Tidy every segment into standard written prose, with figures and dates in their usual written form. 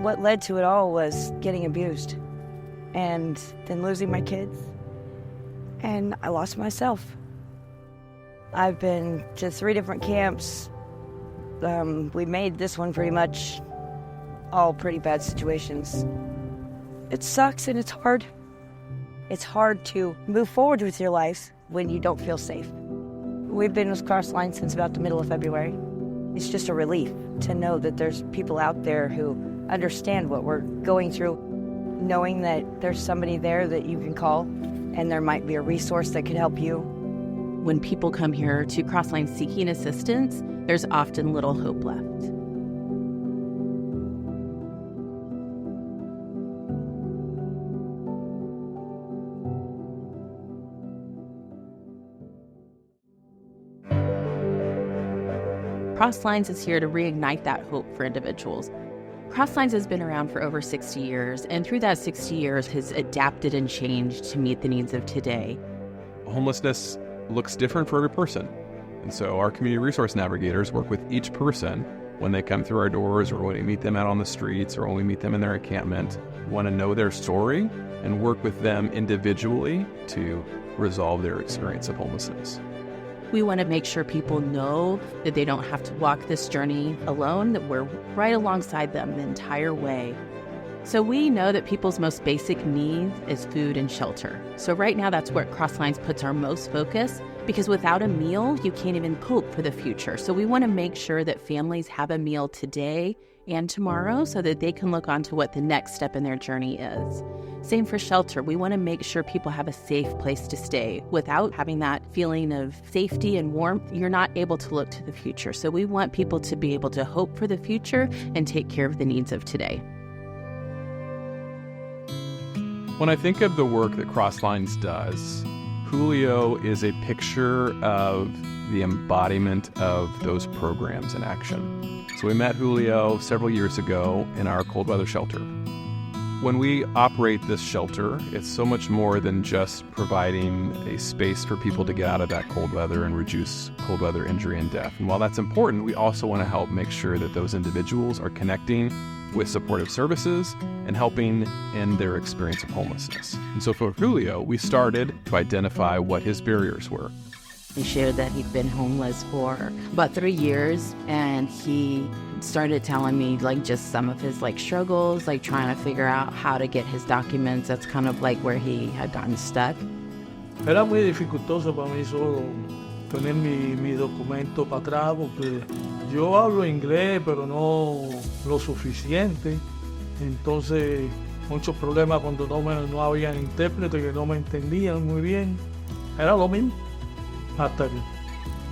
What led to it all was getting abused and then losing my kids. And I lost myself. I've been to 3 different camps. We made this one pretty much all pretty bad situations. It sucks and it's hard. It's hard to move forward with your life when you don't feel safe. We've been with Crossline since about the middle of February. It's just a relief to know that there's people out there who understand what we're going through, knowing that there's somebody there that you can call and there might be a resource that could help you. When people come here to Crossline seeking assistance, there's often little hope left. Crosslines is here to reignite that hope for individuals. Crosslines has been around for over 60 years, and through that 60 years has adapted and changed to meet the needs of today. Homelessness looks different for every person. And so our community resource navigators work with each person when they come through our doors or when we meet them out on the streets or when we meet them in their encampment. We want to know their story and work with them individually to resolve their experience of homelessness. We want to make sure people know that they don't have to walk this journey alone, that we're right alongside them the entire way. So we know that people's most basic need is food and shelter. So right now that's where Crosslines puts our most focus, because without a meal, you can't even hope for the future. So we want to make sure that families have a meal today and tomorrow so that they can look on to what the next step in their journey is. Same for shelter. We want to make sure people have a safe place to stay. Without having that feeling of safety and warmth, you're not able to look to the future. So we want people to be able to hope for the future and take care of the needs of today. When I think of the work that Crosslines does, Julio is a picture of the embodiment of those programs in action. So we met Julio several years ago in our cold weather shelter. When we operate this shelter, it's so much more than just providing a space for people to get out of that cold weather and reduce cold weather injury and death. And while that's important, we also want to help make sure that those individuals are connecting with supportive services and helping end their experience of homelessness. And so for Julio, we started to identify what his barriers were. He shared that he'd been homeless for about 3 years, and he started telling me just some of his struggles, trying to figure out how to get his documents. That's kind of where he had gotten stuck. Era muy dificultoso para mí solo tener mi documento para atrás, porque yo hablo inglés, pero no lo suficiente. Entonces, muchos problemas cuando no había intérprete, que no me entendían muy bien. Era lo mismo. Hasta que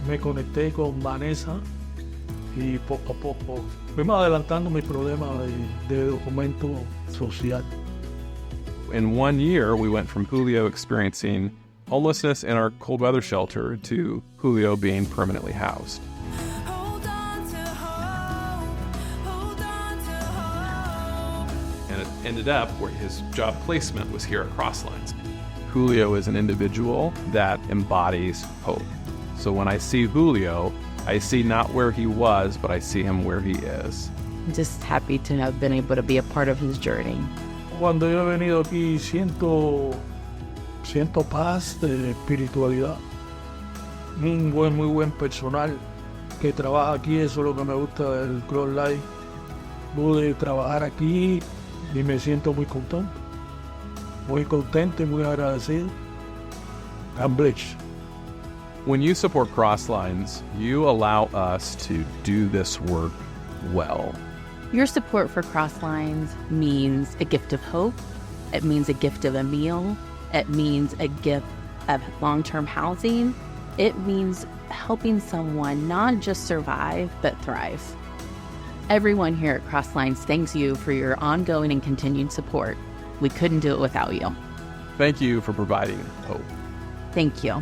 me conecté con Vanessa y poco a poco fuimos adelantando mis problemas de documento social. In 1 year, we went from Julio experiencing homelessness in our cold weather shelter to Julio being permanently housed. And it ended up where his job placement was here at Crosslines. Julio is an individual that embodies hope. So when I see Julio, I see not where he was, but I see him where he is. I'm just happy to have been able to be a part of his journey. Cuando yo he venido aquí siento paz de espiritualidad. Muy buen personal que trabaja aquí, eso es lo que me gusta del Crossline. Pude trabajar aquí y me siento muy contento. Muy contento y muy agradecido. I'm blessed. When you support Crosslines, you allow us to do this work well. Your support for Crosslines means a gift of hope. It means a gift of a meal. It means a gift of long-term housing. It means helping someone not just survive, but thrive. Everyone here at Crosslines thanks you for your ongoing and continued support. We couldn't do it without you. Thank you for providing hope. Thank you.